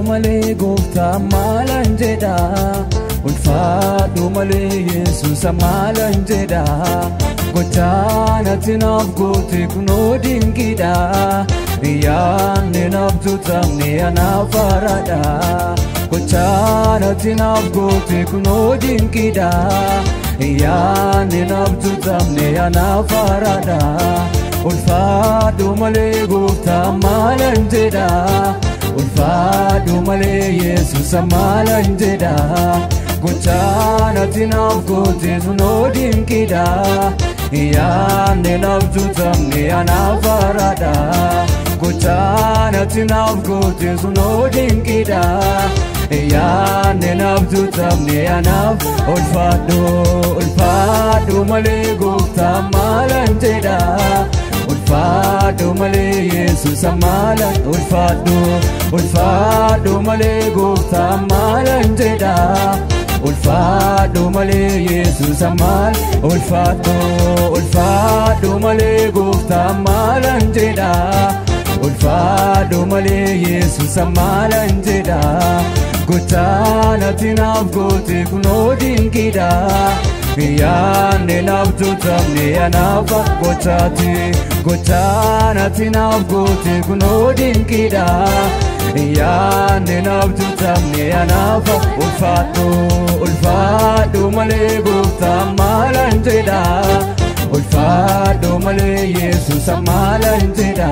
malee gooftaa maalan jedha ulfaadhu malee Yesuus maalan jedha gochaan ati naaf goote kunoo dinqiidha yaanni naaf tutamne anaaf haaraadha gochaan ati naaf goote kunoo dinqiidha yaanni naaf tutamne anaaf haaraadha ulfaadhu malee gooftaa maalan jedha ulfaadhu malee Yesuus maalan jedha gochaan ati naaf goote kunoo dinqiidha yaanni naaf tutamne anaaf haaraadha gochaan ati naaf goote kunoo dinqiidha yaanni naaf tutamne anaaf ulfaadhu malee gooftaa maalan jedha ulfaadhu malee Yesuus maalan ulfaadhu malee gooftaa maalan jedha ulfaadhu malee Yesuus maal ulfaadhu malee gooftaa maalan jedha ulfaadhu malee Yesuus maalan jedha gochaan ati naaf goote kunoo dinqiidha yaanni naaf tutamne anaaf gochaan ati naaf goote kunoo dinqiidha yaanni naaf tutamne anaaf ulfaadhu malee gooftaa maalan jedha ulfaadhu malee Yesuus maalan jedha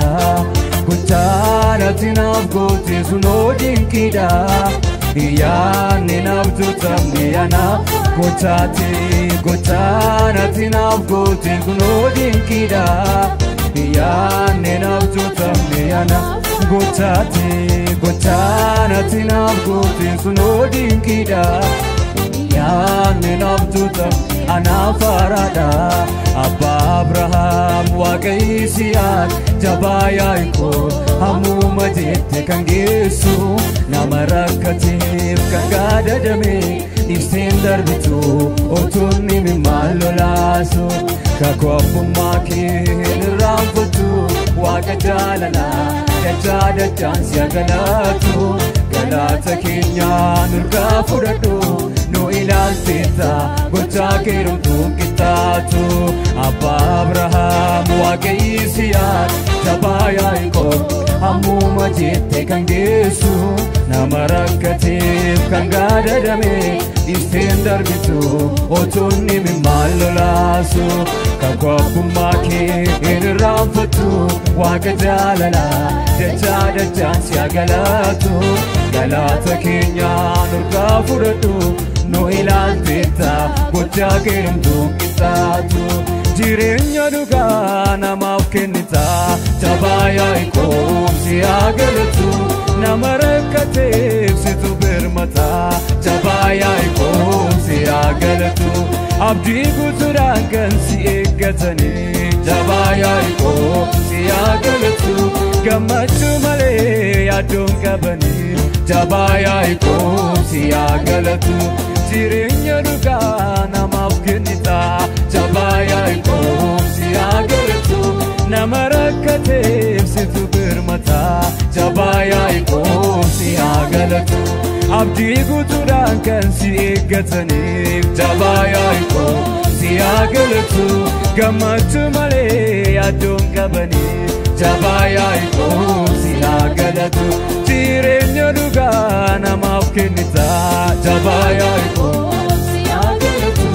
gochaan ati naaf goote kunoo dinqiidha yaanni naaf tutamne anaaf gochaan ati naaf goote kunoo dinqiidha yaanni naaf tutamne anaaf gochaan ati naaf goote kunoo dinqiidha yaanni naaf tutamne anaaf haaraadha abbaa Abrahaam Waaqa Yisihaaq jabaa Yaaqoob hammuma jette kan geessu nama rakkateef kan gaadadame ibseen darbitu otuun imimmaan lolaasu kakuu abbummaa kee hin irraanfattu Waaqa jaalalaa dachaan si galatu galata keenyaan urgaa fudhadhu nu ilaalteetta gochaa keerumtuu qixxaatu abbaa Abrahaam Waaqa Yisihaaq jabaa Yaaqoob hammuma jette kan geessu nama rakkateef kan gaadadame ibseen darbitu otuun imimmaan lolaasu kakuu abbummaa kee hin irraanfattu Waaqa jaalalaa dachaan si galatu galata keenyaan urgaa fudhadhu nu ilaalteetta gochaa keerumtuu qixxaatu jireenya dhugaa namaaf kennita jabaa Yaaqoob si galatu nama rakkateef situ birmata jabaa Yaaqoob si galatu abdii guutuudhaan kan si eeggatanii jabaa Yaaqoob si galatu gammachuu malee yaaddoon qabanii jabaa Yaaqoob si galatu jireenya dhugaa namaaf kennita jabaa Yaaqoob si galatu nama rakkateef situ birmata jabaa Yaaqoob si galatu abdii guutuudhaan kan si eeggataniif jabaa Yaaqoob si galatu gammachuu malee yaaddoon qabaniif jabaa Yaaqoob si galatu jireenya dhugaa namaaf kennita jabaa Yaaqoob si galatu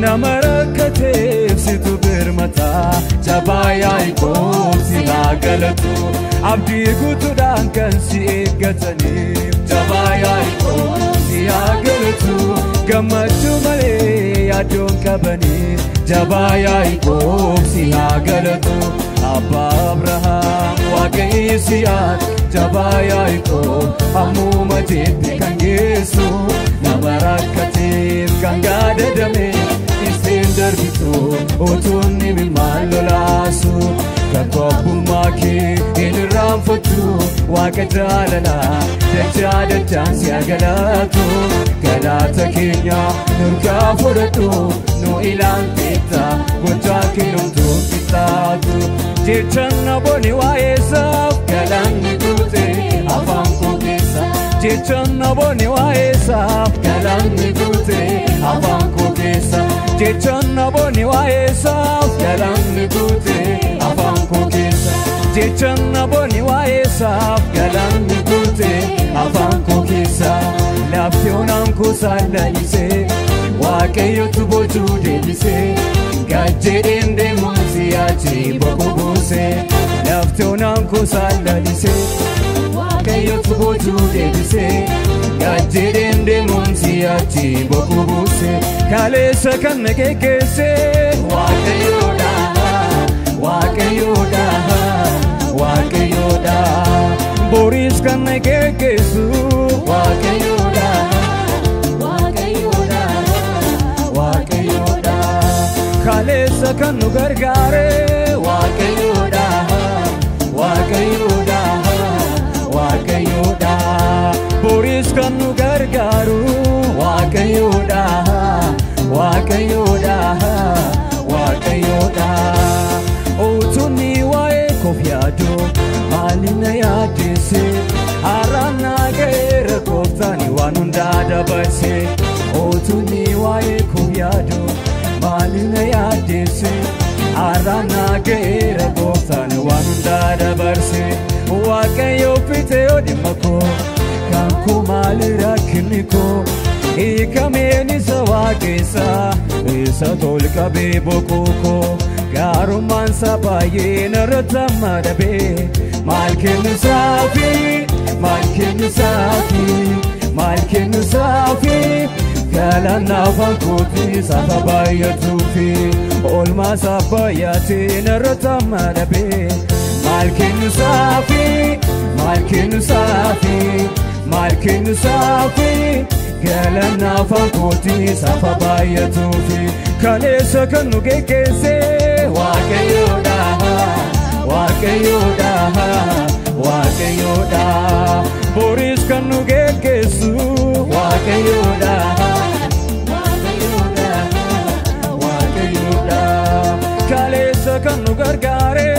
nama rakkateef situ birmata jabaa Yaaqoob si galatu abdii guutuudhaan kan si eeggataniif jabaa Yaaqoob si galatu gammachuu malee yaaddoon qabaniif jabaa Yaaqoob si galatu abbaa Abrahaam Waaqa Yisihaaq jabaa Yaaqoob hammuma jette kan geessu nama rakkateef kan gaadadame ibseen darbitu otuun imimmaan lolaasu kakuu abbummaa kee hin irraanfattu Waaqa jaalalaa dachaan si galatu galata keenya nurgaa fudhadhu nu ilaalteetta gochaa keerumtuu qixxaatu jechaan namoonni waa'ee isaaf galanni guute afaan koo keessa jechana boni waesaaf galanni guute afaan koo keessa jechana boni waesaaf galanni guute afaan koo keessa jechana boni waesaaf galanni guute afaan koo keessa lafti onaan koo saallalise waaqayyotu boojuu deebise gajjedheen deemuun siyaachii boqoo buuse lafti onaan koo saallalise waaqayyotu boojuu deebise gajjedheen deemuun siyaachii boqoo buuse kaleessa kan na geggeesse waaqayyoodha waaqayyoodha waaqayyoodha boriis kan na geggeessu waaqayyoodha waaqayyoodha waaqayyoodha kaleessa kan nu gargaare waaqayyoodha waaqayyoodha waaqayyoodha boriis kan nu gargaaru waaqayyoodha waaqayyoodha waaqayyoodha utunni waa'ee koof yaadu maalina yaaddeesse har'aana ga'eera gooftaan waan hundaa dabarse utunni waa'ee koof yaadu maalina yaaddeesse har'aana ga'eera gooftaan waan hundaa dabarse waaqayyo fite dhimma koo kan koo maali rakkinni koo hiikameen isa waaqessa isa tolqabee boqoo koo gaarummaan isaa baay'ee narratti amma dhabee maal kennu saafi maal kennu saafi maal kennu saafi galanna afaan kootii saafa baay'atuufi oolmaa isaa baay'atee narratti amma dhabee maal kennu saafi maal kennu saafi maal kennu saafi galanna afaan kootii saafa baay'atuufi kaleessa kan nu geggeesse waaqayyoodha waaqayyoodha waaqayyoodha boriis kan nu geggeessu waaqayyoodha waaqayyoodha waaqayyoodha kaleessa kan nu gargaare